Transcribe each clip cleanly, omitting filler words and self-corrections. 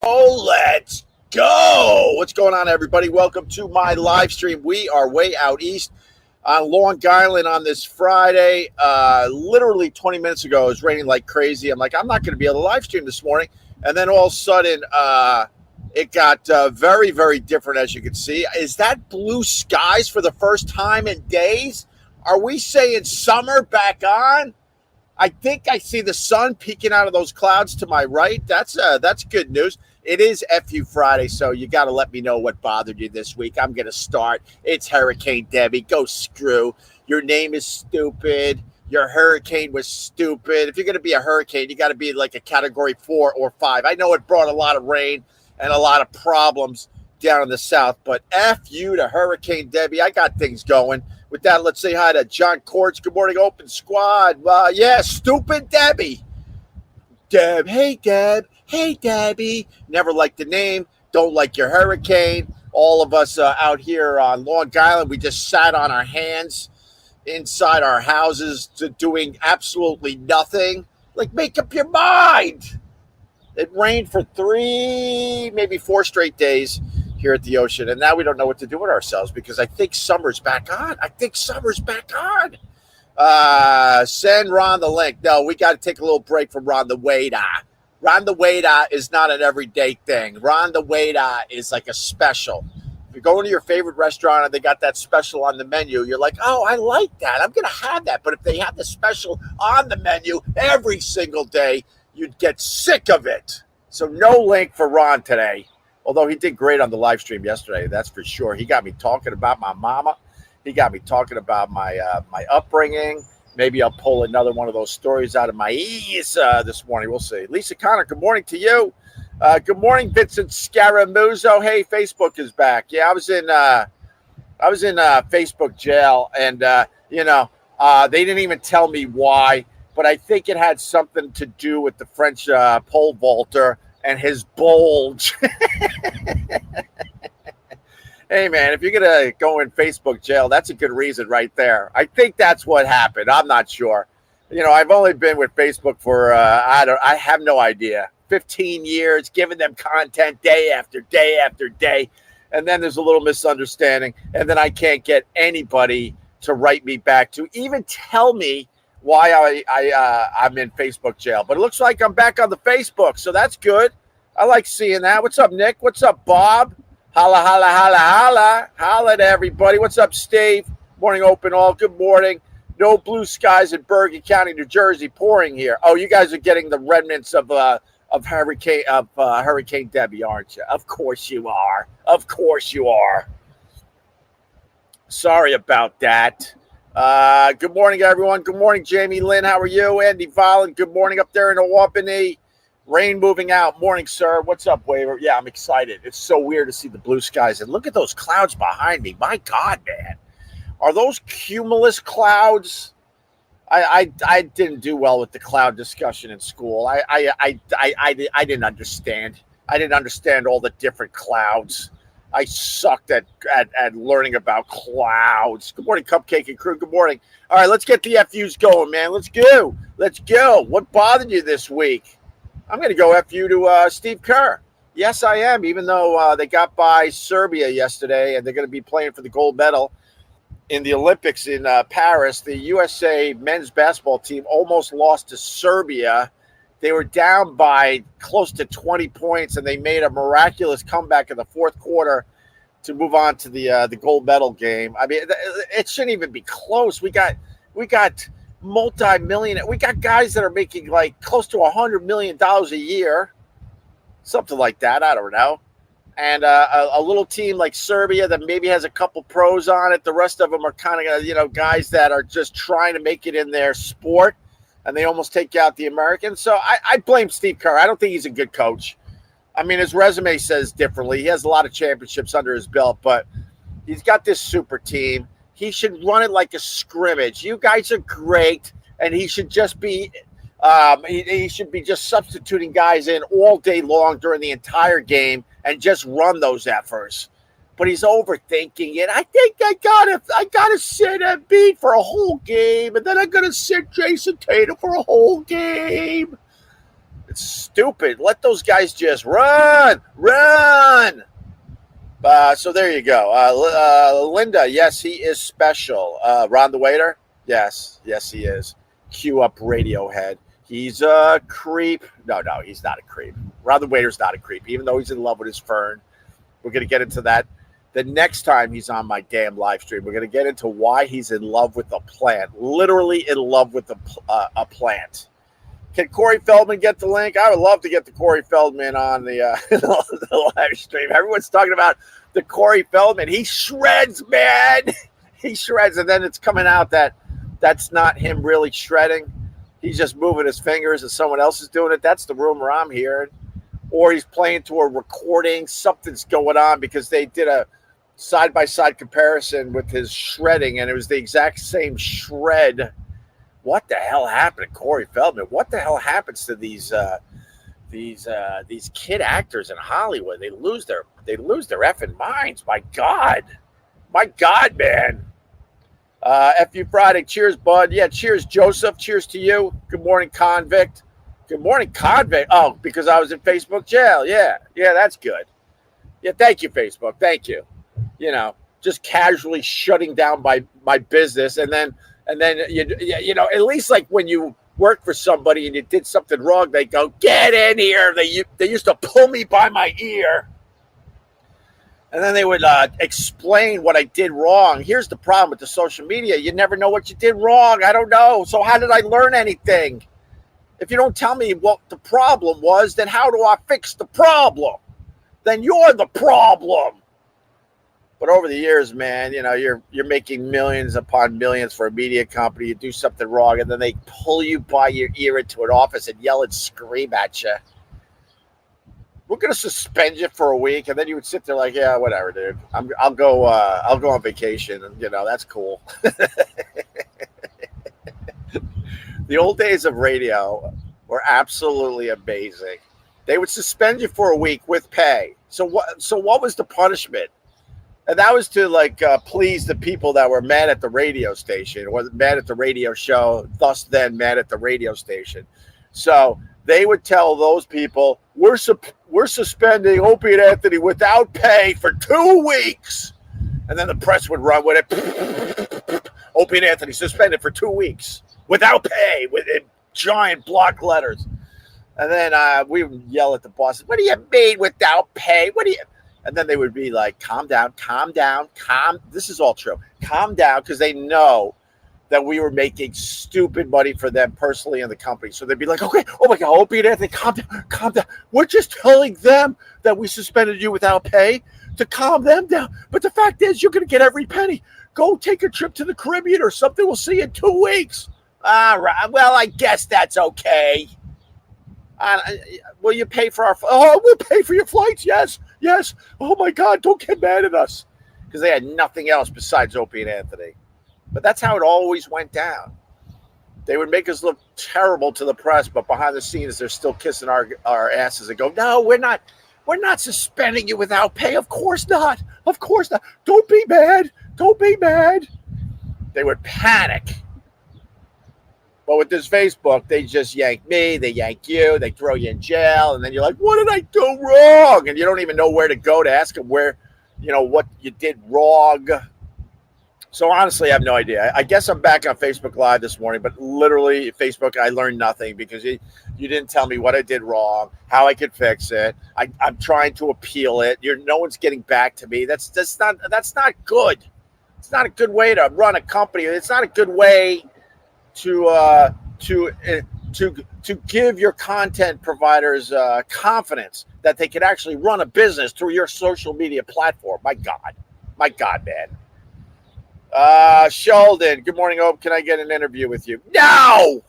Oh, let's go. What's going on, everybody? Welcome to my live stream. We are way out east on Long Island on this Friday. Literally 20 minutes ago, it was raining like crazy. I'm like, I'm not going to be able to live stream this morning. And then all of a sudden, it got very, very different, as you can see. Is that blue skies for the first time in days? Are we saying summer back on? I think I see the sun peeking out of those clouds to my right. That's good news. It is FU Friday, so you got to let me know what bothered you this week. I'm going to start. It's Hurricane Debbie. Go screw. Your name is stupid. Your hurricane was stupid. If you're going to be a hurricane, you got to be like a category 4 or 5. I know it brought a lot of rain and a lot of problems down in the south, but F you to Hurricane Debbie. I got things going. With that, let's say hi to John Courts. Good morning, Open Squad. Yeah, stupid Debbie. Deb, hey, Deb. Hey, Debbie. Never liked the name. Don't like your hurricane. All of us out here on Long Island, we just sat on our hands inside our houses doing absolutely nothing. Like, make up your mind. It rained for 3, maybe 4 straight days here at the ocean, and now we don't know what to do with ourselves because I think summer's back on. Send Ron the link. No, we got to take a little break from Ron the Waiter. Ron the Waiter is not an everyday thing. Ron the Waiter is like a special. If you're going to your favorite restaurant and they got that special on the menu, you're like, oh, I like that. I'm going to have that. But if they have the special on the menu every single day, you'd get sick of it. So no link for Ron today. Although he did great on the live stream yesterday, that's for sure. He got me talking about my mama. He got me talking about my upbringing. Maybe I'll pull another one of those stories out of my ears this morning. We'll see. Lisa Connor, good morning to you. Good morning, Vincent Scaramuzzo. Hey, Facebook is back. Yeah, I was in Facebook jail, and they didn't even tell me why, but I think it had something to do with the French pole vaulter and his bulge. Hey, man, if you're going to go in Facebook jail, that's a good reason right there. I think that's what happened. I'm not sure. I've only been with Facebook for, I have no idea, 15 years, giving them content day after day after day. And then there's a little misunderstanding. And then I can't get anybody to write me back to even tell me why I'm in Facebook jail. But it looks like I'm back on the Facebook, so that's good. I like seeing that. What's up, Nick? What's up, Bob? Holla, holla, holla, holla. Holla to everybody. What's up, Steve? Morning, Open all. Good morning. No blue skies in Bergen County, New Jersey, pouring here. Oh, you guys are getting the remnants of Hurricane Debbie, aren't you? Of course you are. Of course you are. Sorry about that. Good morning, everyone. Good morning, Jamie Lynn. How are you? Andy Vollen. Good morning up there in Albany. Rain moving out. Morning, sir. What's up, Waver? Yeah, I'm excited. It's so weird to see the blue skies. And look at those clouds behind me. My God, man. Are those cumulus clouds? I didn't do well with the cloud discussion in school. I didn't understand. I didn't understand all the different clouds. I sucked at learning about clouds. Good morning, Cupcake and crew. Good morning. All right, let's get the FUs going, man. Let's go. Let's go. What bothered you this week? I'm going to go FU to Steve Kerr. Yes, I am, even though they got by Serbia yesterday and they're going to be playing for the gold medal in the Olympics in Paris. The USA men's basketball team almost lost to Serbia. They were down by close to 20 points, and they made a miraculous comeback in the fourth quarter to move on to the gold medal game. I mean, it shouldn't even be close. We got multi-million. We got guys that are making like close to $100 million a year, something like that. I don't know. And a little team like Serbia that maybe has a couple pros on it. The rest of them are kind of, guys that are just trying to make it in their sport, and they almost take out the Americans. So I blame Steve Kerr. I don't think he's a good coach. I mean, his resume says differently. He has a lot of championships under his belt, but he's got this super team. He should run it like a scrimmage. You guys are great, and he should just be he should be just substituting guys in all day long during the entire game and just run those efforts. But he's overthinking it. I think I gotta sit Embiid for a whole game, and then I'm gonna sit Jason Tatum for a whole game. It's stupid. Let those guys just run. So there you go. Linda, yes, he is special. Ron the waiter, yes, he is. Cue up Radiohead. He's a creep. No, he's not a creep. Ron the waiter's not a creep, even though he's in love with his fern. We're going to get into that the next time he's on my damn live stream. We're going to get into why he's in love with a plant, literally in love with a plant. Can Corey Feldman get the link? I would love to get the Corey Feldman on the, the live stream. Everyone's talking about the Corey Feldman. He shreds, man. He shreds. And then it's coming out that that's not him really shredding. He's just moving his fingers and someone else is doing it. That's the rumor I'm hearing. Or he's playing to a recording. Something's going on because they did a side-by-side comparison with his shredding, and it was the exact same shred. What the hell happened to Corey Feldman? What the hell happens to these kid actors in Hollywood? They lose their effing minds. My God, man. FU Friday. Cheers, bud. Yeah, cheers, Joseph. Cheers to you. Good morning, convict. Good morning, convict. Oh, because I was in Facebook jail. Yeah, that's good. Yeah, thank you, Facebook. Thank you. Just casually shutting down my business, and then at least like when you work for somebody and you did something wrong, they go, get in here. They used to pull me by my ear. And then they would explain what I did wrong. Here's the problem with the social media. You never know what you did wrong. I don't know. So how did I learn anything? If you don't tell me what the problem was, then how do I fix the problem? Then you're the problem. But over the years, man, you're making millions upon millions for a media company. You do something wrong, and then they pull you by your ear into an office and yell and scream at you. We're gonna suspend you for a week, and then you would sit there like, yeah, whatever, dude. I'll go on vacation, and that's cool. The old days of radio were absolutely amazing. They would suspend you for a week with pay. So what was the punishment? And that was to please the people that were mad at the radio station or mad at the radio show, thus then mad at the radio station. So they would tell those people, we're suspending Opie and Anthony without pay for 2 weeks. And then the press would run with it. Opie and Anthony suspended for 2 weeks without pay, with giant block letters. And then we would yell at the bosses, what do you mean without pay? And then they would be like, calm down. This is all true. Calm down, because they know that we were making stupid money for them personally in the company. So they'd be like, okay, oh my God, Opie and Anthony, calm down. We're just telling them that we suspended you without pay to calm them down. But the fact is, you're going to get every penny. Go take a trip to the Caribbean or something. We'll see you in 2 weeks. All right. Well, I guess that's okay. Will you pay for our? Oh, we'll pay for your flights. Yes. Oh my God! Don't get mad at us, because they had nothing else besides Opie and Anthony. But that's how it always went down. They would make us look terrible to the press, but behind the scenes, they're still kissing our asses and go, "No, we're not suspending you without pay. Of course not. Don't be mad. They would panic. But with this Facebook, they just yank me, they yank you, they throw you in jail, and then you're like, what did I do wrong? And you don't even know where to go to ask them what you did wrong. So honestly, I have no idea. I guess I'm back on Facebook Live this morning, but literally Facebook, I learned nothing because you didn't tell me what I did wrong, how I could fix it. I'm trying to appeal it. No one's getting back to me. That's not good. It's not a good way to run a company. It's not a good way to give your content providers confidence that they can actually run a business through your social media platform. My God, man. Sheldon, good morning, Ope. Can I get an interview with you? No,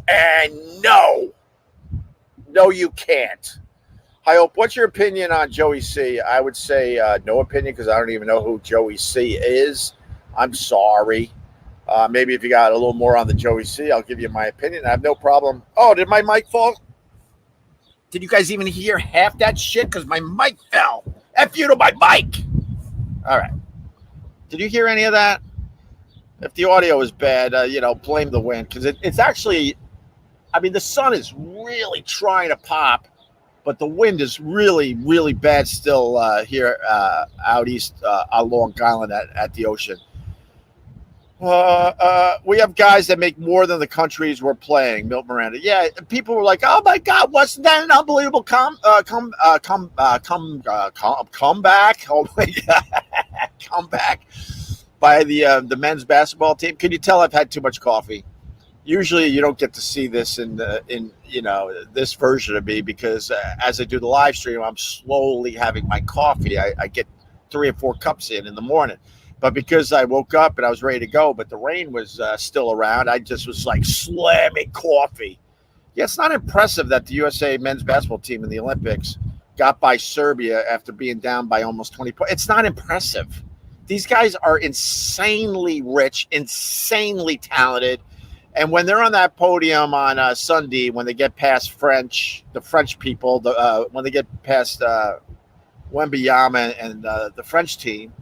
and no. No, you can't. Hi, Ope. What's your opinion on Joey C? I would say no opinion, because I don't even know who Joey C is. I'm sorry. Maybe if you got a little more on the Joey C, I'll give you my opinion. I have no problem. Oh, did my mic fall? Did you guys even hear half that shit? Because my mic fell. F you to my mic. All right. Did you hear any of that? If the audio is bad, blame the wind. Because it's actually I mean, the sun is really trying to pop, but the wind is really, really bad still here out east on Long Island at the ocean. We have guys that make more than the countries we're playing. Milt Miranda. Yeah, people were like, "Oh my God, wasn't that an unbelievable comeback? Oh my God, comeback by the men's basketball team." Can you tell I've had too much coffee? Usually, you don't get to see this in this version of me because as I do the live stream, I'm slowly having my coffee. I get 3 or 4 cups in the morning. But because I woke up and I was ready to go, but the rain was still around, I just was like slamming coffee. Yeah, it's not impressive that the USA men's basketball team in the Olympics got by Serbia after being down by almost 20 points. It's not impressive. These guys are insanely rich, insanely talented. And when they're on that podium on Sunday, when they get past the French people, when they get past Wembanyama and the French team,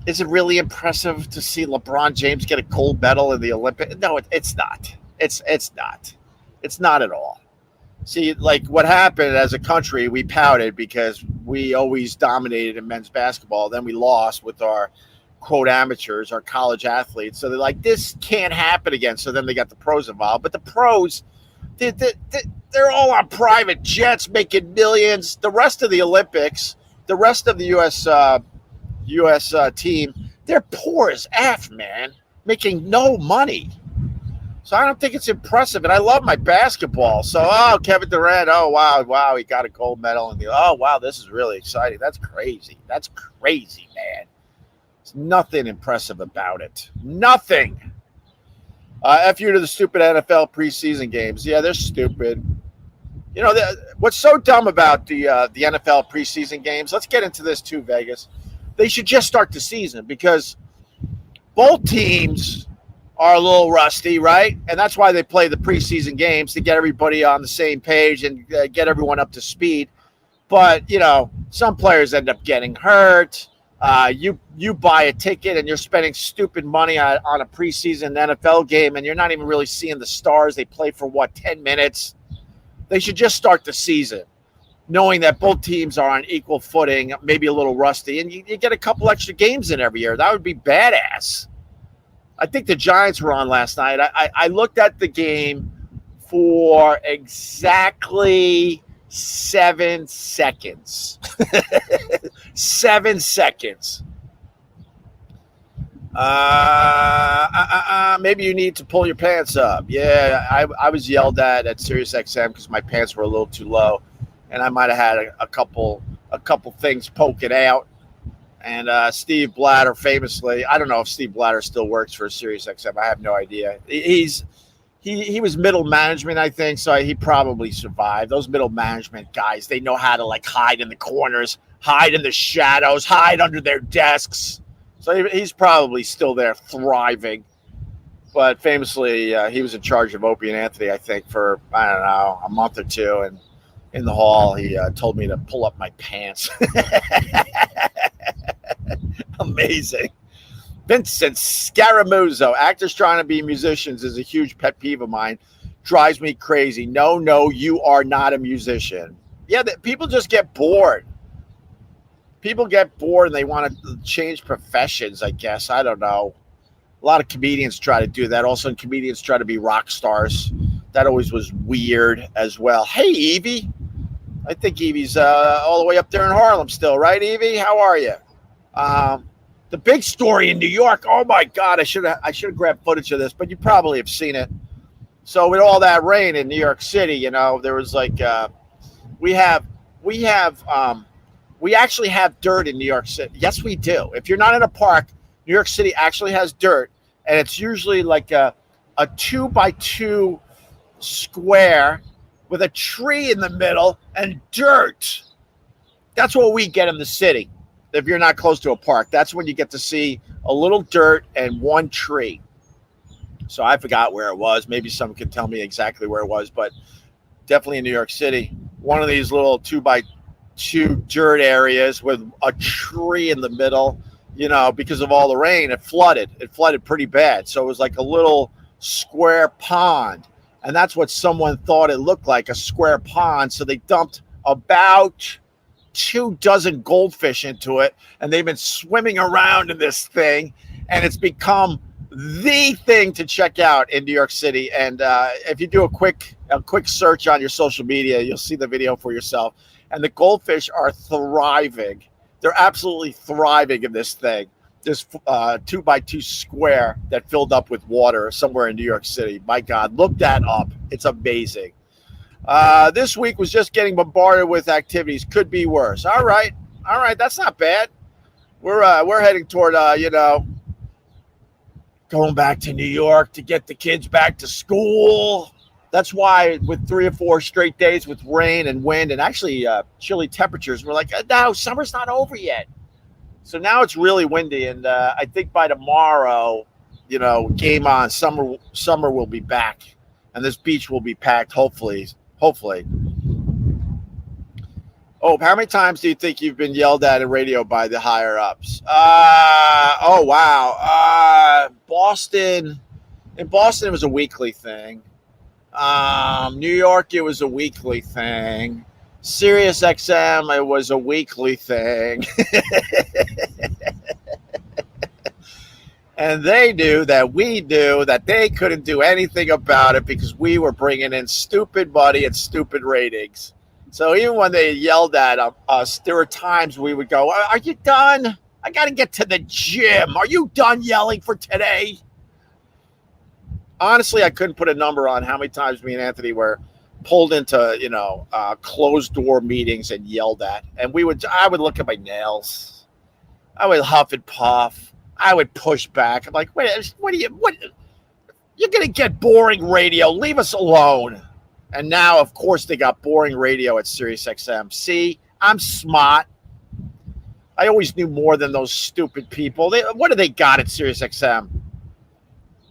is it really impressive to see LeBron James get a gold medal in the Olympics? No, it's not. It's not. It's not at all. See, like what happened as a country, we pouted because we always dominated in men's basketball. Then we lost with our quote amateurs, our college athletes. So they're like, this can't happen again. So then they got the pros involved. But the pros, they're all on private jets making millions. The rest of the Olympics, the rest of the U.S. Team, they're poor as F, man, making no money. So I don't think it's impressive. And I love my basketball. So, Kevin Durant, wow, he got a gold medal. And wow, this is really exciting. That's crazy. That's crazy, man. There's nothing impressive about it. Nothing. F you to the stupid NFL preseason games. Yeah, they're stupid. You know, what's so dumb about the NFL preseason games, let's get into this too, Vegas. They should just start the season because both teams are a little rusty, right? And that's why they play the preseason games to get everybody on the same page and get everyone up to speed. But, some players end up getting hurt. You buy a ticket and you're spending stupid money on a preseason NFL game and you're not even really seeing the stars. They play for, 10 minutes? They should just start the season, knowing that both teams are on equal footing, maybe a little rusty, and you get a couple extra games in every year. That would be badass. I think the Giants were on last night. I looked at the game for exactly 7 seconds. 7 seconds. Maybe you need to pull your pants up. Yeah, I was yelled at SiriusXM because my pants were a little too low. And I might have had a couple things poking out. And Steve Blatter famously, I don't know if Steve Blatter still works for SiriusXM. I have no idea. He was middle management, I think, so he probably survived. Those middle management guys, they know how to hide in the corners, hide in the shadows, hide under their desks. So he's probably still there thriving. But famously, he was in charge of Opie and Anthony, I think, for, I don't know, a month or two. And in the hall, he told me to pull up my pants. Amazing. Vincent Scaramuzzo, actors trying to be musicians is a huge pet peeve of mine. Drives me crazy. No, you are not a musician. Yeah, people just get bored. People get bored and they want to change professions, I guess. I don't know. A lot of comedians try to do that. Also, comedians try to be rock stars. That always was weird as well. Hey, Evie. I think Evie's all the way up there in Harlem still, right, Evie? How are you? The big story in New York. Oh my God, I should have grabbed footage of this, but you probably have seen it. So with all that rain in New York City, there was we actually have dirt in New York City. Yes, we do. If you're not in a park, New York City actually has dirt, and it's usually like a 2x2 square with a tree in the middle and dirt. That's what we get in the city. If you're not close to a park, that's when you get to see a little dirt and one tree. So I forgot where it was. Maybe someone could tell me exactly where it was, but definitely in New York City, one of these little 2x2 dirt areas with a tree in the middle, because of all the rain, it flooded. It flooded pretty bad. So it was like a little square pond. And that's what someone thought it looked like, a square pond. So they dumped about 24 goldfish into it, and they've been swimming around in this thing, and it's become the thing to check out in New York City. And if you do a quick search on your social media, you'll see the video for yourself. And the goldfish are thriving. They're absolutely thriving in this thing. This 2x2 square that filled up with water somewhere in New York City. My God, look that up. It's amazing. This week was just getting bombarded with activities. Could be worse. All right. That's not bad. We're heading toward, going back to New York to get the kids back to school. That's why with 3 or 4 straight days with rain and wind and actually chilly temperatures, we're like, no, summer's not over yet. So now it's really windy. And I think by tomorrow, game on, summer will be back. And this beach will be packed, hopefully. Oh, how many times do you think you've been yelled at in radio by the higher ups? Oh, wow. Boston. In Boston, it was a weekly thing. New York, it was a weekly thing. Sirius XM, it was a weekly thing. And they knew that we knew that they couldn't do anything about it because we were bringing in stupid money and stupid ratings. So even when they yelled at us, there were times we would go, are you done? I got to get to the gym. Are you done yelling for today? Honestly, I couldn't put a number on how many times me and Anthony were pulled into, closed door meetings and yelled at. And I would look at my nails. I would huff and puff. I would push back. I'm like, wait, what? You're going to get boring radio. Leave us alone. And now, of course, they got boring radio at SiriusXM. See, I'm smart. I always knew more than those stupid people. What do they got at SiriusXM?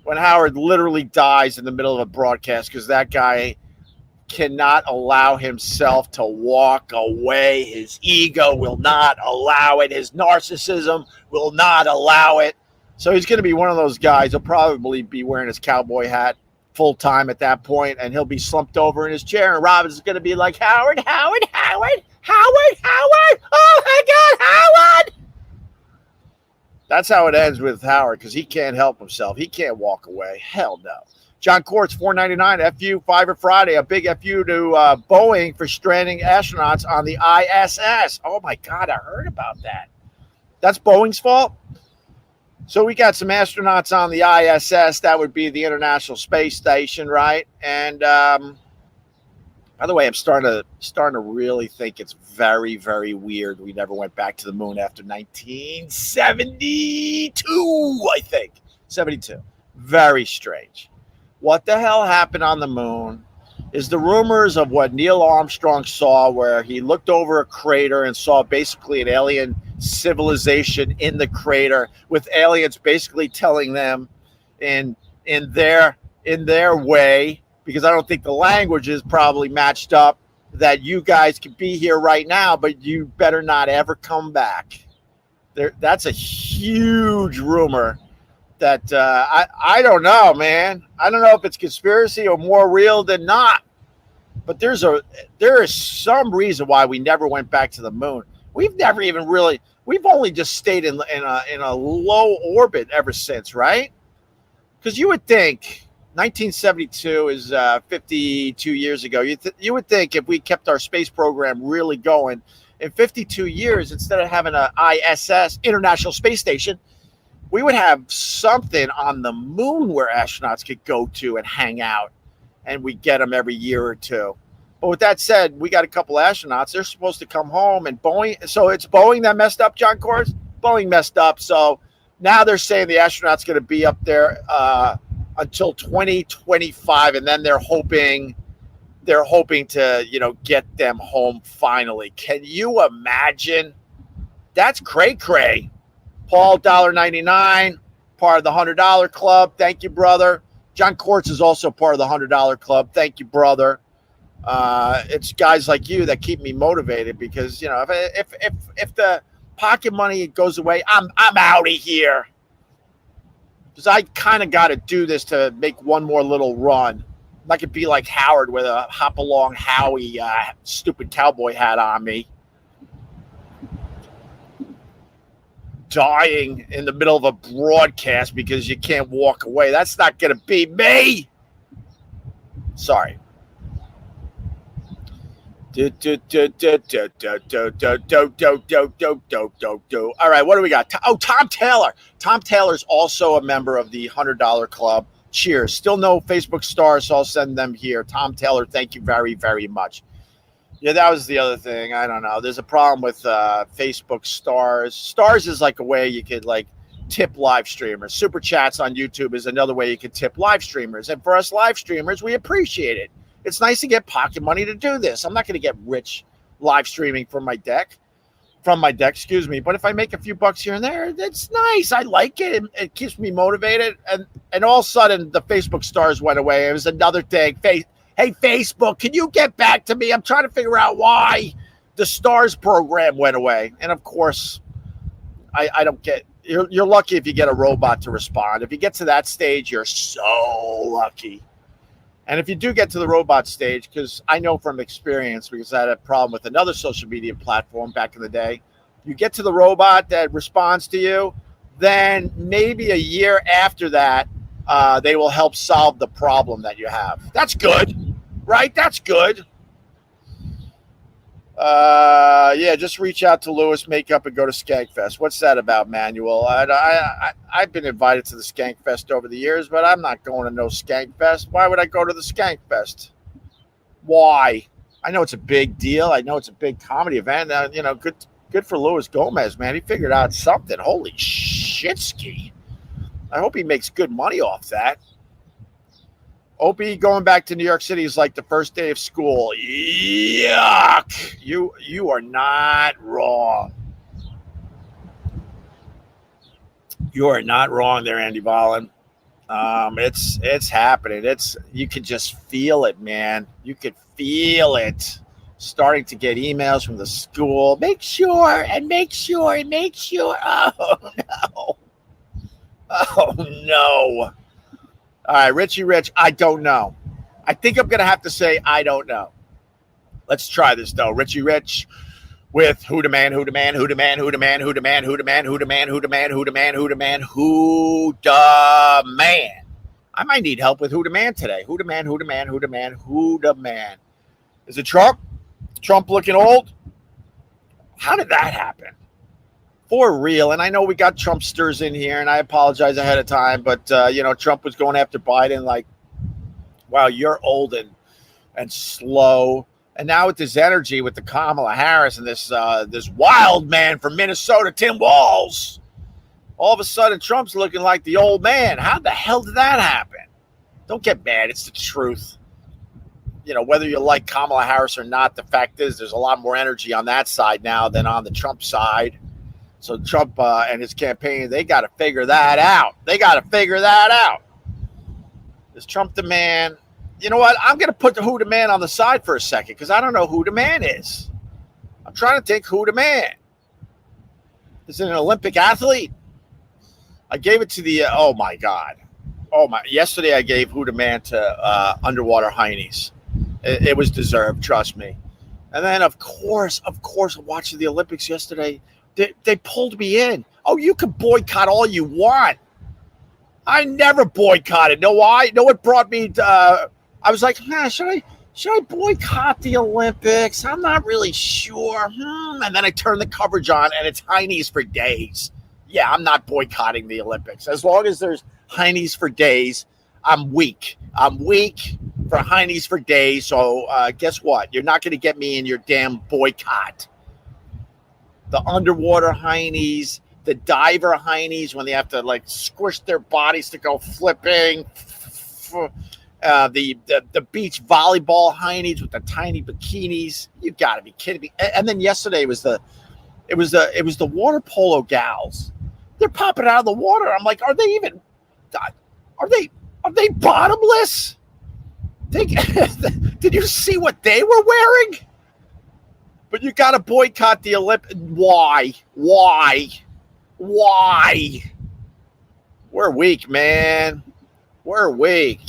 When Howard literally dies in the middle of a broadcast because that guy cannot allow himself to walk away. His ego will not allow it. His narcissism will not allow it. So he's going to be one of those guys. He'll probably be wearing his cowboy hat full time at that point, and he'll be slumped over in his chair, and Robin's going to be like, Howard. Oh, my God, Howard. That's how it ends with Howard because he can't help himself. He can't walk away. Hell no. John Quartz, $4.99, FU, Fiverr Friday. A big FU to Boeing for stranding astronauts on the ISS. Oh, my God, I heard about that. That's Boeing's fault? So we got some astronauts on the ISS. That would be the International Space Station, right? And by the way, I'm starting to really think it's very, very weird we never went back to the moon after 1972, I think. 72. Very strange. What the hell happened on the moon is the rumors of what Neil Armstrong saw, where he looked over a crater and saw basically an alien civilization in the crater with aliens basically telling them in their way, because I don't think the languages probably matched up, that you guys could be here right now, but you better not ever come back. That's a huge rumor that I don't know, man. I don't know if it's conspiracy or more real than not. But there is some reason why we never went back to the moon. We've never even really. We've only just stayed in a low orbit ever since, right? Because you would think 1972 is 52 years ago. You would think if we kept our space program really going, in 52 years, instead of having an ISS, International Space Station, we would have something on the moon where astronauts could go to and hang out, and we get them every year or two. But with that said, we got a couple astronauts. They're supposed to come home, and Boeing. So it's Boeing that messed up, John Kors? Boeing messed up. So now they're saying the astronauts going to be up there until 2025, and then they're hoping to, get them home finally. Can you imagine? That's cray-cray. Paul, $1.99, part of the $100 club. Thank you, brother. John Quartz is also part of the $100 club. Thank you, brother. It's guys like you that keep me motivated because, if the pocket money goes away, I'm out of here. Because I kind of got to do this to make one more little run. I'm not going to be like Howard with a hop-along Howie stupid cowboy hat on me. Dying in the middle of a broadcast because you can't walk away. That's not going to be me. Sorry. All right, what do we got? Oh, Tom Taylor. Tom Taylor's also a member of the $100 Club. Cheers. Still no Facebook stars, so I'll send them here. Tom Taylor, thank you very, very much. Yeah, that was the other thing. I don't know. There's a problem with Facebook stars. Stars is like a way you could like tip live streamers. Super chats on YouTube is another way you could tip live streamers. And for us live streamers, we appreciate it. It's nice to get pocket money to do this. I'm not going to get rich live streaming from my deck, excuse me. But if I make a few bucks here and there, that's nice. I like it. It keeps me motivated. And all of a sudden, the Facebook stars went away. It was another thing. Hey, Facebook, can you get back to me? I'm trying to figure out why the stars program went away. And of course, I don't get. You're lucky if you get a robot to respond. If you get to that stage, you're so lucky. And if you do get to the robot stage, because I know from experience, because I had a problem with another social media platform back in the day, you get to the robot that responds to you, then maybe a year after that, they will help solve the problem that you have. That's good, right? That's good. Yeah, just reach out to Lewis Makeup and go to Skankfest. What's that about, Manuel? I've been invited to the Skankfest over the years, but I'm not going to no Skankfest. Why would I go to the Skankfest? Why? I know it's a big deal. I know it's a big comedy event. Good for Luis Gomez, man. He figured out something. Holy shit, ski. I hope he makes good money off that. Opie going back to New York City is like the first day of school. Yuck. You are not wrong. You are not wrong there, Andy Vollen. It's happening. You can just feel it, man. You could feel it. Starting to get emails from the school. Make sure. Oh no. Oh no. All right, Richie Rich, I don't know. I think I'm going to have to say I don't know. Let's try this, though. Richie Rich with who the man. I might need help with who the man today. Who the man. Is it Trump? Trump looking old? How did that happen? For real, and I know we got Trumpsters in here, and I apologize ahead of time, but Trump was going after Biden like, wow, you're old and slow. And now with this energy with the Kamala Harris and this wild man from Minnesota, Tim Walz, all of a sudden Trump's looking like the old man. How the hell did that happen? Don't get mad. It's the truth. Whether you like Kamala Harris or not, the fact is there's a lot more energy on that side now than on the Trump side. So Trump and his campaign, they got to figure that out. Is Trump the man? You know what? I'm going to put the who the man on the side for a second because I don't know who the man is. I'm trying to think who the man. Is it an Olympic athlete? I gave it to the, oh my God. Yesterday I gave who the man to Underwater Hineys. It was deserved, trust me. And then, of course, watching the Olympics yesterday, they pulled me in. Oh, you can boycott all you want. I never boycotted. Know why? Know what brought me to, I was like, should I boycott the Olympics? I'm not really sure. And then I turned the coverage on, and it's Hineys for days. Yeah, I'm not boycotting the Olympics. As long as there's Hineys for days, I'm weak. For Hineys for days. So guess what? You're not going to get me in your damn boycott. The underwater Hineys, the diver Hineys, when they have to like squish their bodies to go flipping. The beach volleyball Hineys with the tiny bikinis. You got to be kidding me. And then yesterday it was the water polo gals. They're popping out of the water. I'm like, are they bottomless? Did you see what they were wearing? But you got to boycott the Olympics. Why? We're weak, man. We're weak.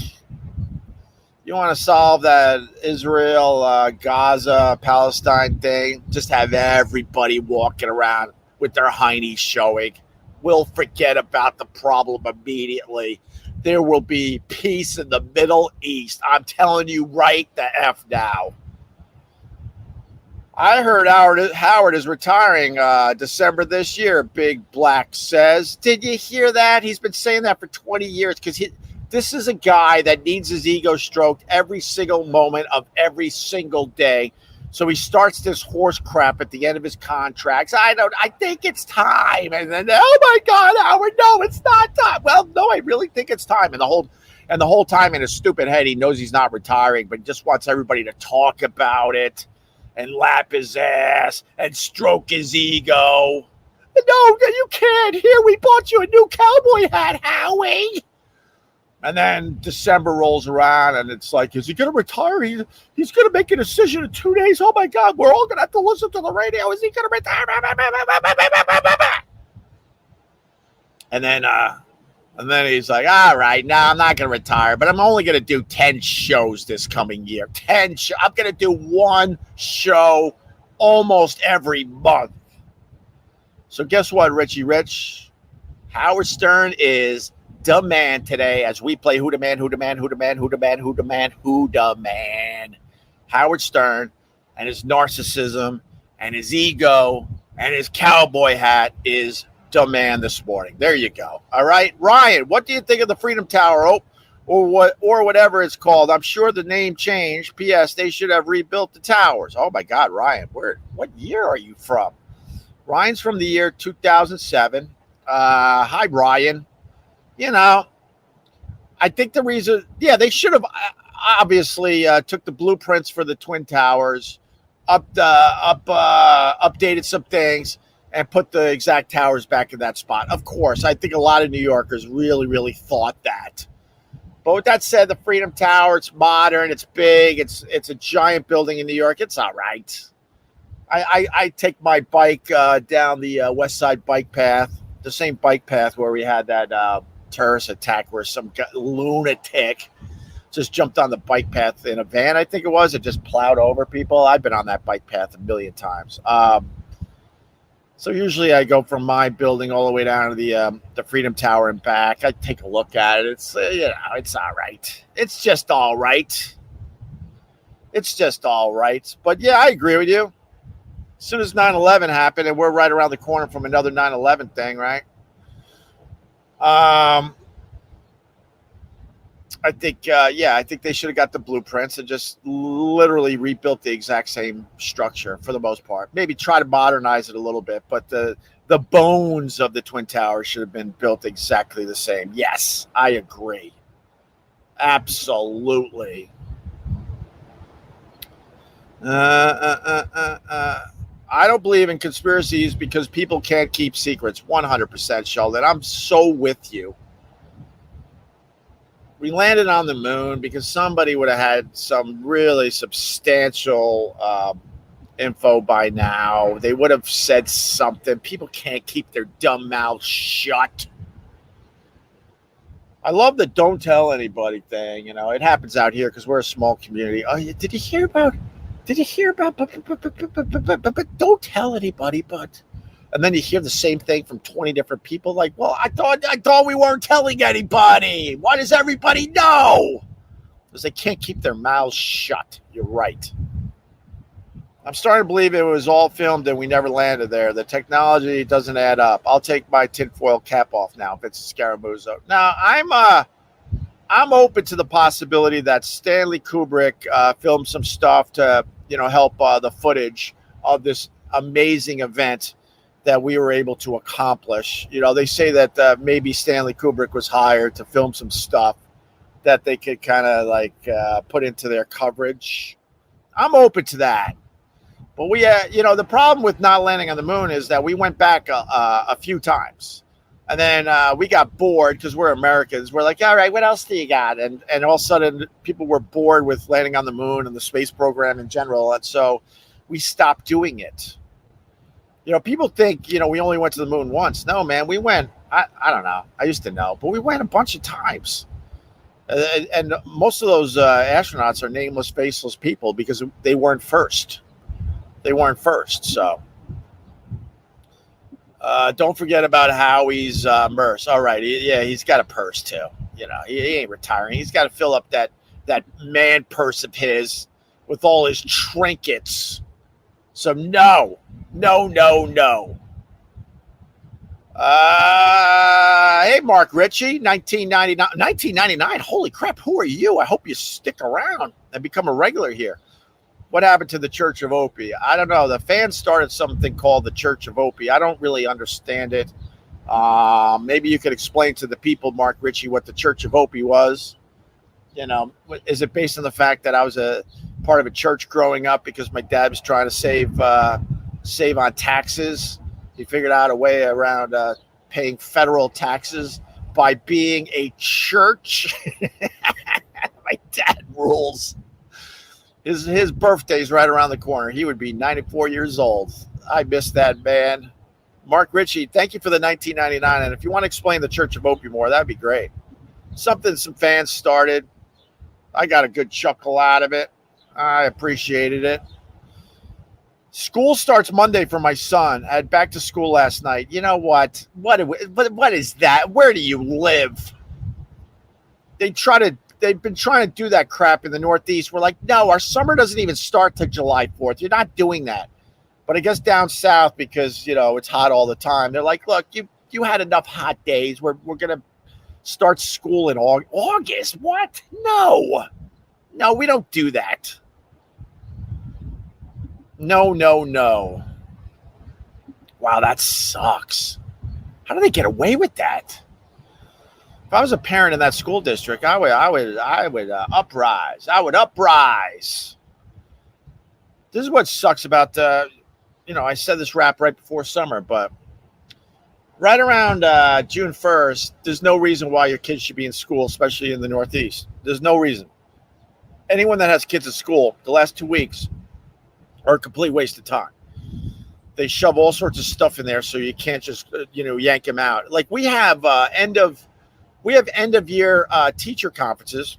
You want to solve that Israel, Gaza, Palestine thing? Just have everybody walking around with their Hineys showing. We'll forget about the problem immediately. There will be peace in the Middle East. I'm telling you right the F now. I heard Howard is retiring December this year, Big Black says. Did you hear that? He's been saying that for 20 years because this is a guy that needs his ego stroked every single moment of every single day. So he starts this horse crap at the end of his contracts. I think it's time. And then, oh my God, Howard, no, it's not time. Well, no, I really think it's time. And the whole time in his stupid head, he knows he's not retiring, but he just wants everybody to talk about it and lap his ass and stroke his ego. No, you can't. Here, we bought you a new cowboy hat, Howie. And then December rolls around, and it's like, is he going to retire? He's going to make a decision in 2 days. Oh, my God, we're all going to have to listen to the radio. Is he going to retire? And then he's like, all right, no, I'm not going to retire, but I'm only going to do 10 shows this coming year. 10 shows. I'm going to do one show almost every month. So guess what, Richie Rich? Howard Stern is the man today as we play Who the Man, Who the Man, Who the Man, Who the Man, Who the Man, Who the Man. Howard Stern and his narcissism and his ego and his cowboy hat is the man this morning. There you go. All right. Ryan, what do you think of the Freedom Tower or whatever it's called? I'm sure the name changed. P.S. They should have rebuilt the towers. Oh, my God, Ryan, what year are you from? Ryan's from the year 2007. Hi, Ryan. You know, I think the reason, they should have obviously took the blueprints for the Twin Towers, updated some things, and put the exact towers back in that spot. Of course, I think a lot of New Yorkers really, really thought that. But with that said, the Freedom Tower, it's modern, it's big, it's a giant building in New York. It's all right. I take my bike down the West Side bike path, the same bike path where we had that terrorist attack where some lunatic just jumped on the bike path in a van, I think it was. It just plowed over people. I've been on that bike path a million times. So usually I go from my building all the way down to the Freedom Tower and back. I take a look at it. It's it's all right. It's just all right. It's just all right. But yeah, I agree with you. As soon as 9/11 happened, and we're right around the corner from another 9/11 thing, right? I think they should have got the blueprints and just literally rebuilt the exact same structure for the most part. Maybe try to modernize it a little bit, but the bones of the Twin Towers should have been built exactly the same. Yes, I agree. Absolutely. I don't believe in conspiracies because people can't keep secrets. 100%, Sheldon. I'm so with you. We landed on the moon because somebody would have had some really substantial info by now. They would have said something. People can't keep their dumb mouths shut. I love the don't tell anybody thing. You know, it happens out here because we're a small community. Oh, did you hear about, but don't tell anybody, but. And then you hear the same thing from 20 different people. Like, well, I thought we weren't telling anybody. Why does everybody know? Because they can't keep their mouths shut. You're right. I'm starting to believe it was all filmed and we never landed there. The technology doesn't add up. I'll take my tinfoil cap off now if it's a Scaramouzo. Now, I'm open to the possibility that Stanley Kubrick filmed some stuff to, help the footage of this amazing event that we were able to accomplish. They say that maybe Stanley Kubrick was hired to film some stuff that they could kind of put into their coverage. I'm open to that. But the problem with not landing on the moon is that we went back a few times. And then we got bored because we're Americans. We're like, all right, what else do you got? And all of a sudden people were bored with landing on the moon and the space program in general. And so we stopped doing it. People think, we only went to the moon once. No, man, we went, I don't know. I used to know, but we went a bunch of times. And most of those astronauts are nameless, faceless people because they weren't first. They weren't first. So don't forget about Howie's Merce. All right, he's got a purse too. He ain't retiring. He's got to fill up that man purse of his with all his trinkets. So no. Hey, Mark Ritchie, 1999. 1999. Holy crap! Who are you? I hope you stick around and become a regular here. What happened to the Church of Opie? I don't know. The fans started something called the Church of Opie. I don't really understand it. Maybe you could explain to the people, Mark Ritchie, what the Church of Opie was. Is it based on the fact that I was a part of a church growing up because my dad was trying to save on taxes? He figured out a way around paying federal taxes by being a church. My dad rules. His birthday's right around the corner. He would be 94 years old. I miss that man. Mark Ritchie, thank you for the 1999. And if you want to explain the Church of Opie more, that'd be great. Something some fans started. I got a good chuckle out of it. I appreciated it. School starts Monday for my son. I had back to school last night. You know what? What is that? Where do you live? They've been trying to do that crap in the Northeast. We're like, no, our summer doesn't even start till July 4th. You're not doing that. But I guess down south, because, it's hot all the time, they're like, look, you had enough hot days. We're going to start school in August. What? No, we don't do that. No. Wow, that sucks. How do they get away with that? If I was a parent in that school district, I would uprise. I would uprise. This is what sucks about I said this rap right before summer, but right around June 1st, there's no reason why your kids should be in school, especially in the Northeast. There's no reason. Anyone that has kids at school, the last 2 weeks are a complete waste of time. They shove all sorts of stuff in there, so you can't just yank them out. Like we have end of year teacher conferences,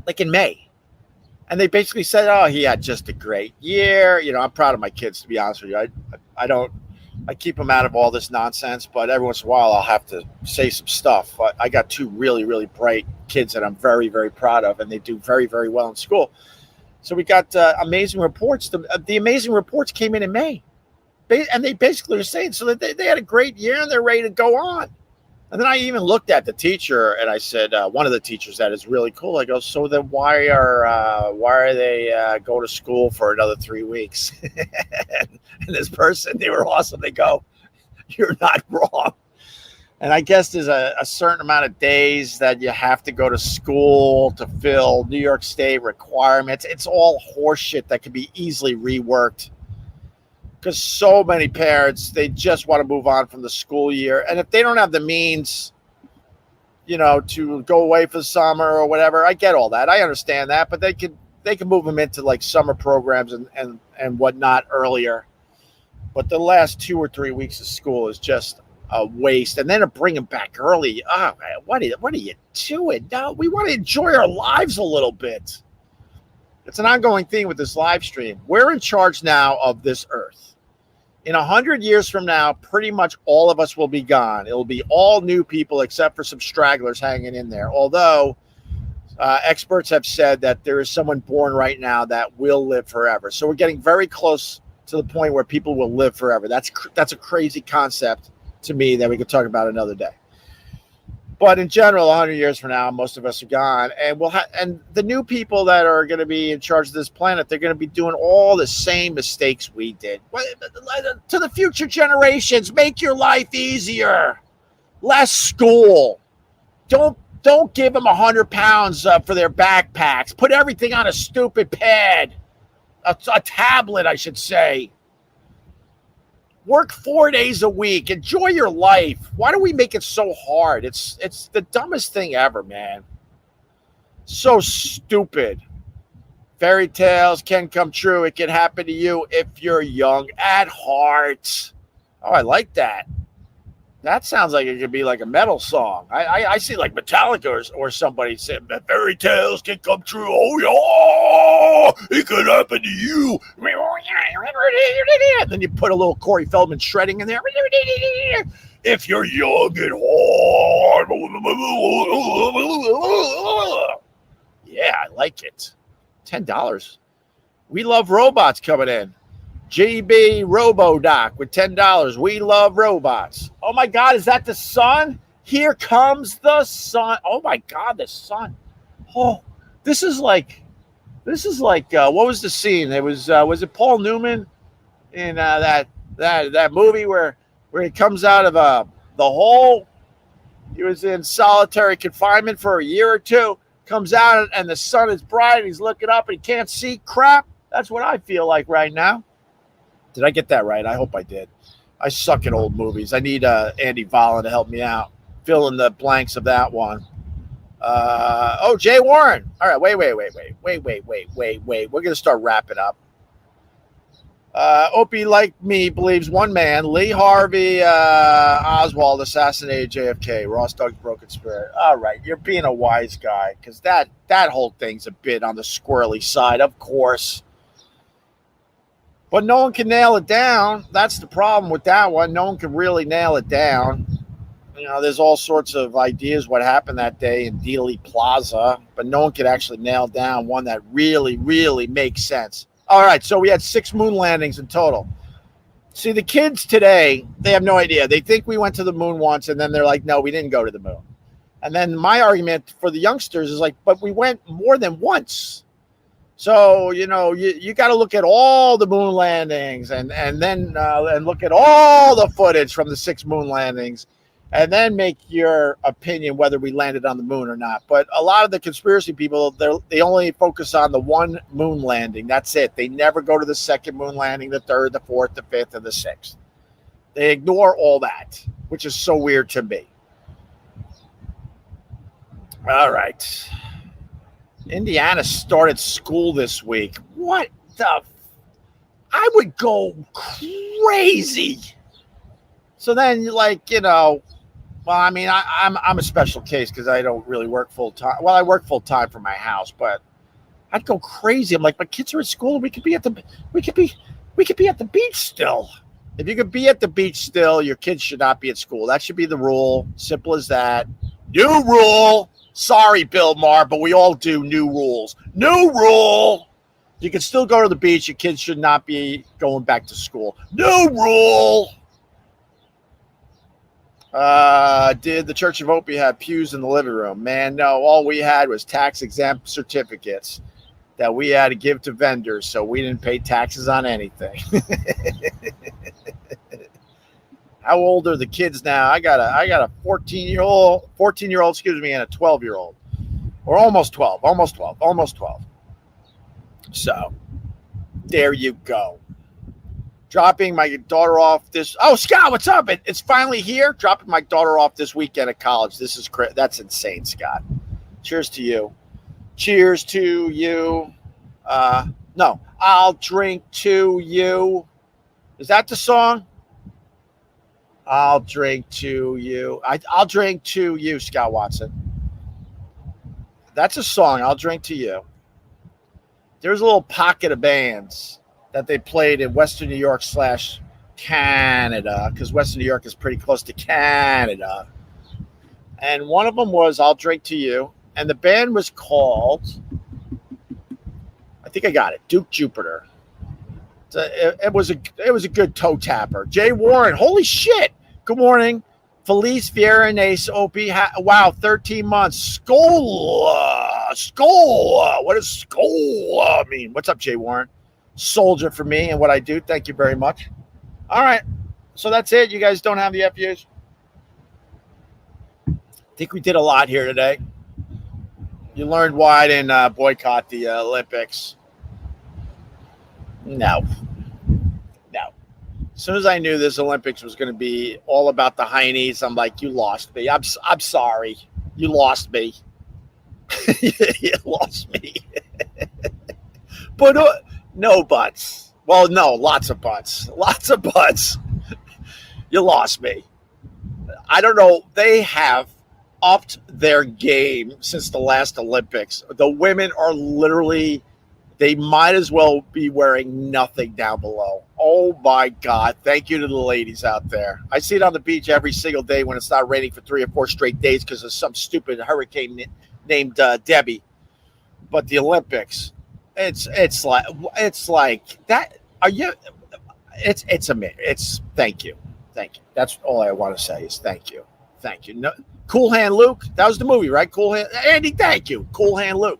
like in May, and they basically said, "Oh, he had just a great year." I'm proud of my kids, to be honest with you. I keep them out of all this nonsense, but every once in a while I'll have to say some stuff. But I got 2 really, really bright kids that I'm very, very proud of, and they do very, very well in school. So we got amazing reports. The amazing reports came in May. And they basically were saying so that they had a great year and they're ready to go on. And then I even looked at the teacher and I said, one of the teachers that is really cool. I go, so then why are they go to school for another 3 weeks? And this person, they were awesome. They go, you're not wrong. And I guess there's a certain amount of days that you have to go to school to fill New York State requirements. It's all horseshit that can be easily reworked. Because so many parents, they just want to move on from the school year. And if they don't have the means, to go away for the summer or whatever, I get all that. I understand that. But they can move them into like summer programs and whatnot earlier. But the last 2 or 3 weeks of school is just a waste. And then to bring them back early. Oh, man, what are you doing? No, we want to enjoy our lives a little bit. It's an ongoing thing with this live stream. We're in charge now of this earth. In 100 years from now, pretty much all of us will be gone. It'll be all new people except for some stragglers hanging in there. Although experts have said that there is someone born right now that will live forever. So we're getting very close to the point where people will live forever. That's a crazy concept to me that we could talk about another day. But in general, 100 years from now, most of us are gone, and and the new people that are going to be in charge of this planet, they're going to be doing all the same mistakes we did. To the future generations, make your life easier. Less school. Don't give them 100 pounds for their backpacks. Put everything on a stupid pad, a tablet, I should say. Work 4 days a week. Enjoy your life. Why do we make it so hard? It's the dumbest thing ever, man. So stupid. Fairy tales can come true. It can happen to you if you're young at heart. Oh, I like that. That sounds like it could be like a metal song. I see like Metallica or somebody saying that fairy tales can come true. Oh yeah, it could happen to you. And then you put a little Corey Feldman shredding in there. If you're young and hard. Yeah, I like it. $10. We love robots coming in. GB RoboDoc with $10. We love robots. Oh my God, is that the sun? Here comes the sun. Oh my God, the sun. Oh, this is like what was the scene? It was it Paul Newman in that movie where he comes out of the hole? He was in solitary confinement for a year or two. Comes out and the sun is bright. And he's looking up and he can't see crap. That's what I feel like right now. Did I get that right? I hope I did. I suck at old movies. I need Andy Vollen to help me out. Fill in the blanks of that one. Jay Warren. All right, wait. We're going to start wrapping up. Opie, like me, believes one man, Lee Harvey Oswald, assassinated JFK. Ross Doug's broken spirit. All right, you're being a wise guy because that whole thing's a bit on the squirrely side, of course. But no one can nail it down. That's the problem with that one. No one can really nail it down. You know, there's all sorts of ideas what happened that day in Dealey Plaza, but no one could actually nail down one that really, really makes sense. All right, so we had 6 moon landings in total. See, the kids today, they have no idea. They think we went to the moon once, and then they're like, no, we didn't go to the moon. And then my argument for the youngsters is like, but we went more than once. So, you know, you got to look at all the moon landings and then look at all the footage from the 6 moon landings and then make your opinion whether we landed on the moon or not. But a lot of the conspiracy people, they only focus on the 1 moon landing. That's it. They never go to the 2nd moon landing, the 3rd, the 4th, the 5th, and the 6th. They ignore all that, which is so weird to me. All right. Indiana started school this week. What the? I would go crazy. So then, like, you know, well, I mean, I'm a special case because I don't really work full time. Well, I work full time for my house, but I'd go crazy. I'm like, my kids are at school. We could be at the beach still. If you could be at the beach still, your kids should not be at school. That should be the rule. Simple as that. New rule. Sorry, Bill Maher, but we all do new rules. New rule. You can still go to the beach. Your kids should not be going back to school. New rule. Did the Church of Opie have pews in the living room? Man, no. All we had was tax-exempt certificates that we had to give to vendors, so we didn't pay taxes on anything. How old are the kids now? I got a 14-year-old, excuse me, and a 12-year-old. Or almost 12. So, there you go. Dropping my daughter off this. Oh, Scott, what's up? It's finally here. Dropping my daughter off this weekend at college. That's insane, Scott. Cheers to you. Cheers to you. No, I'll drink to you. Is that the song? I'll drink to you. I'll drink to you, Scott Watson. That's a song. I'll drink to you. There's a little pocket of bands that they played in Western New York / Canada, because Western New York is pretty close to Canada. And one of them was I'll Drink to You. And the band was called, I think I got it, Duke Jupiter. It was a good toe tapper. Jay Warren, holy shit! Good morning, Felice Vieira Nace Opie. Wow, 13 months. Skola. What does Skola mean? What's up, Jay Warren? Soldier for me and what I do. Thank you very much. All right, so that's it. You guys don't have the FUs. I think we did a lot here today. You learned why I didn't boycott the Olympics. No. As soon as I knew this Olympics was going to be all about the Hineys, I'm like, you lost me. I'm sorry. You lost me. You lost me. But no buts. Well, no, lots of buts. You lost me. I don't know. They have upped their game since the last Olympics. The women are literally, they might as well be wearing nothing down below. Oh my God. Thank you to the ladies out there. I see it on the beach every single day when it's not raining for 3 or 4 straight days because of some stupid hurricane named Debbie. But the Olympics, it's like that. Are you? It's thank you. That's all I want to say is thank you. No, Cool Hand Luke. That was the movie, right? Cool Hand Andy. Thank you. Cool Hand Luke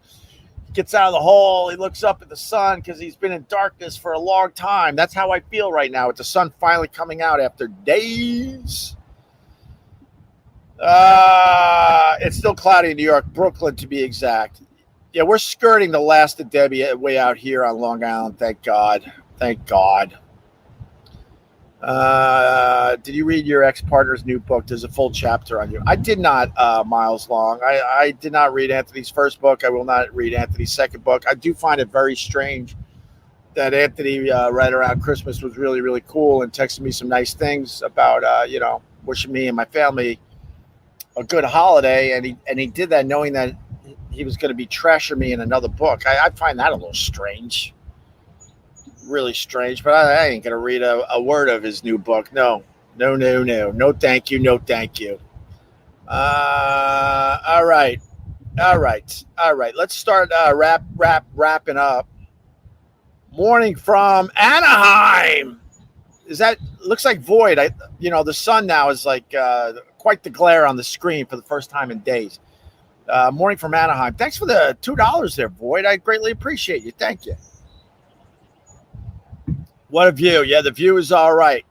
gets out of the hole. He looks up at the sun because he's been in darkness for a long time. That's how I feel right now with the sun finally coming out after days. It's still cloudy in New York, Brooklyn to be exact. Yeah, we're skirting the last of Debbie way out here on Long Island. Thank God. Did you read your ex-partner's new book? There's a full chapter on you. I did not, Miles Long. I did not read Anthony's first book. I will not read Anthony's second book. I do find it very strange that Anthony, right around Christmas, was really, really cool and texted me some nice things about, wishing me and my family a good holiday. And he did that knowing that he was going to be trashing me in another book. I find that a little strange. Really strange, but I ain't gonna read a word of his new book. No, thank you. All right. Let's start wrapping up. Morning from Anaheim. Looks like void. The sun now is like quite the glare on the screen for the first time in days. Morning from Anaheim. Thanks for the $2 there, Void. I greatly appreciate you. Thank you. What a view. Yeah, the view is all right.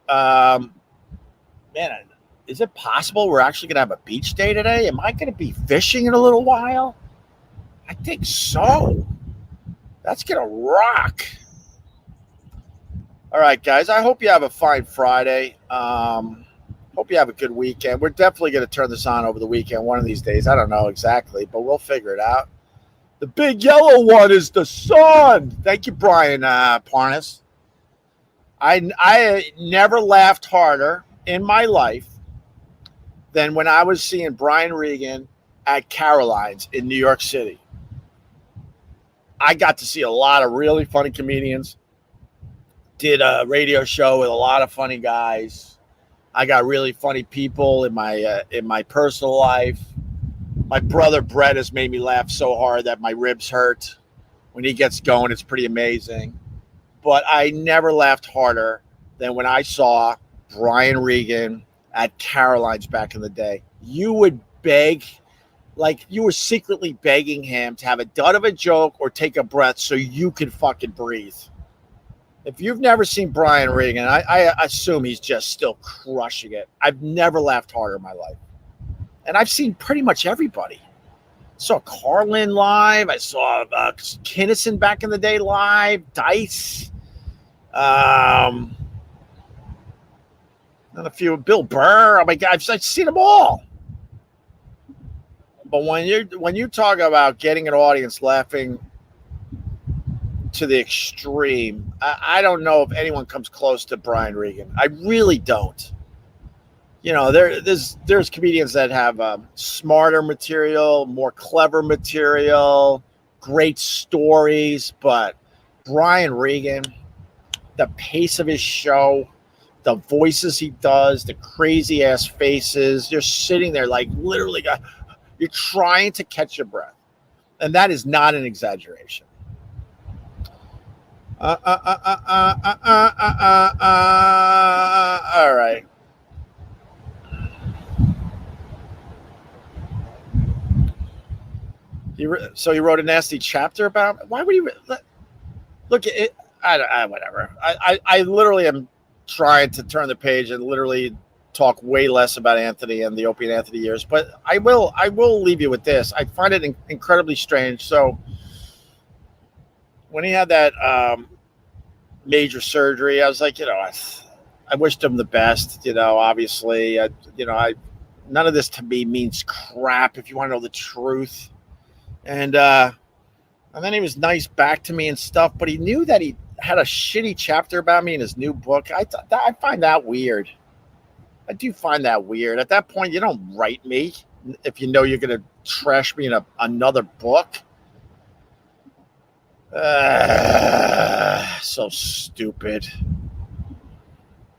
Man, is it possible we're actually going to have a beach day today? Am I going to be fishing in a little while? I think so. That's going to rock. All right, guys. I hope you have a fine Friday. Hope you have a good weekend. We're definitely going to turn this on over the weekend one of these days. I don't know exactly, but we'll figure it out. The big yellow one is the sun. Thank you, Brian Parnas. I never laughed harder in my life than when I was seeing Brian Regan at Caroline's in New York City. I got to see a lot of really funny comedians. Did a radio show with a lot of funny guys. I got really funny people in my personal life. My brother Brett has made me laugh so hard that my ribs hurt. When he gets going, it's pretty amazing. But I never laughed harder than when I saw Brian Regan at Caroline's back in the day. You would beg, like you were secretly begging him to have a dud of a joke or take a breath so you could fucking breathe. If you've never seen Brian Regan, I assume he's just still crushing it. I've never laughed harder in my life. And I've seen pretty much everybody. I saw Carlin live. I saw Kinnison back in the day live. Dice. And a few. Bill Burr. Oh my God, I've seen them all. But when you talk about getting an audience laughing to the extreme, I don't know if anyone comes close to Brian Regan. I really don't. There's comedians that have smarter material, more clever material, great stories, but Brian Regan, the pace of his show, the voices he does, the crazy ass faces, you're sitting there like literally, you're trying to catch your breath, and that is not an exaggeration. All right. So he wrote a nasty chapter about. Why would he? Look, whatever. I literally am trying to turn the page and literally talk way less about Anthony and the Opie and Anthony years. But I will leave you with this. I find it incredibly strange. So when he had that major surgery, I was like, I wished him the best. Obviously, none of this to me means crap. If you want to know the truth. And then he was nice back to me and stuff, but he knew that he had a shitty chapter about me in his new book. I find that weird. I do find that weird. At that point, you don't write me if you know you're going to trash me in another book. So stupid.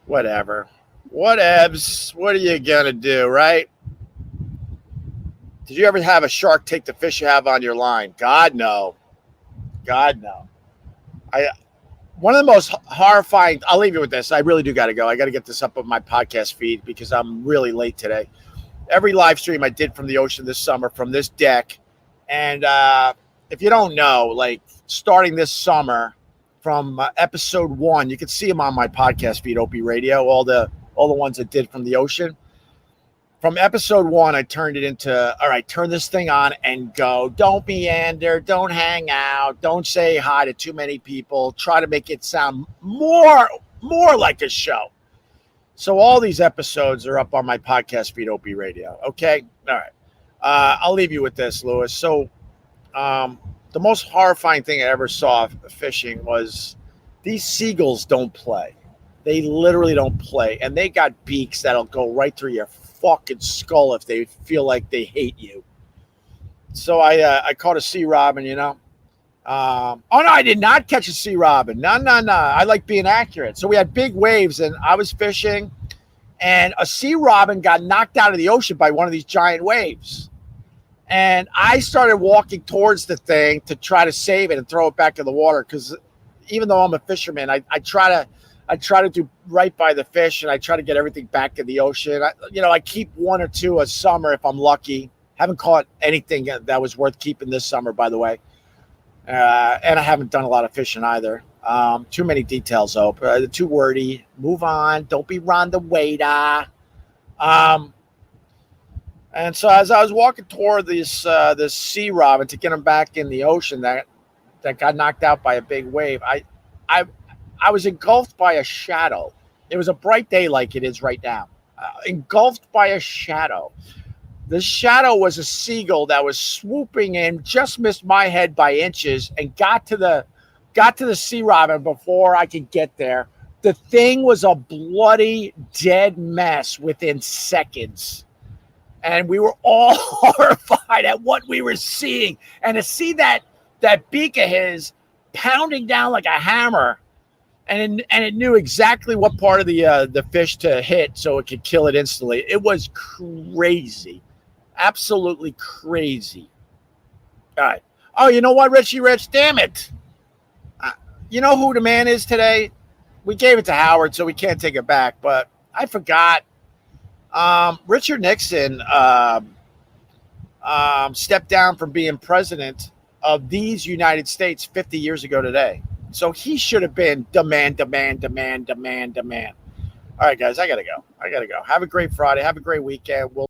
Whatever. Whatevs. What are you going to do, right? Did you ever have a shark take the fish you have on your line? God, no. God, no. One of the most horrifying, I'll leave you with this. I really do got to go. I got to get this up on my podcast feed because I'm really late today. Every live stream I did from the ocean this summer from this deck. And if you don't know, like starting this summer from episode 1, you can see them on my podcast feed, Opie Radio, all the ones I did from the ocean. From episode 1, I turned it into, all right, turn this thing on and go. Don't meander. Don't hang out. Don't say hi to too many people. Try to make it sound more like a show. So all these episodes are up on my podcast feed, Opie Radio. Okay? All right. I'll leave you with this, Lewis. So the most horrifying thing I ever saw fishing was these seagulls don't play. They literally don't play. And they got beaks that'll go right through your fucking skull if they feel like they hate you. So I caught a sea robin, you know. Oh no, I did not catch a sea robin. No. I like being accurate. So we had big waves and I was fishing and a sea robin got knocked out of the ocean by one of these giant waves. And I started walking towards the thing to try to save it and throw it back in the water because even though I'm a fisherman, I try to do right by the fish and I try to get everything back in the ocean. I keep 1 or 2 a summer if I'm lucky. Haven't caught anything that was worth keeping this summer, by the way. And I haven't done a lot of fishing either. Too many details, Hope. Too wordy. Move on. Don't be Rhonda Wader. And so as I was walking toward this sea robin to get him back in the ocean that got knocked out by a big wave, I was engulfed by a shadow. It was a bright day like it is right now. Engulfed by a shadow. The shadow was a seagull that was swooping in, just missed my head by inches, and got to the sea robin before I could get there. The thing was a bloody, dead mess within seconds. And we were all horrified at what we were seeing. And to see that beak of his pounding down like a hammer, and it knew exactly what part of the fish to hit so it could kill it instantly. It was crazy. Absolutely crazy. All right. Oh, you know what, Richie Rich? Damn it. You know who the man is today? We gave it to Howard, so we can't take it back, but I forgot. Richard Nixon stepped down from being president of these United States 50 years ago today. So he should have been demand. All right, guys, I got to go. Have a great Friday. Have a great weekend.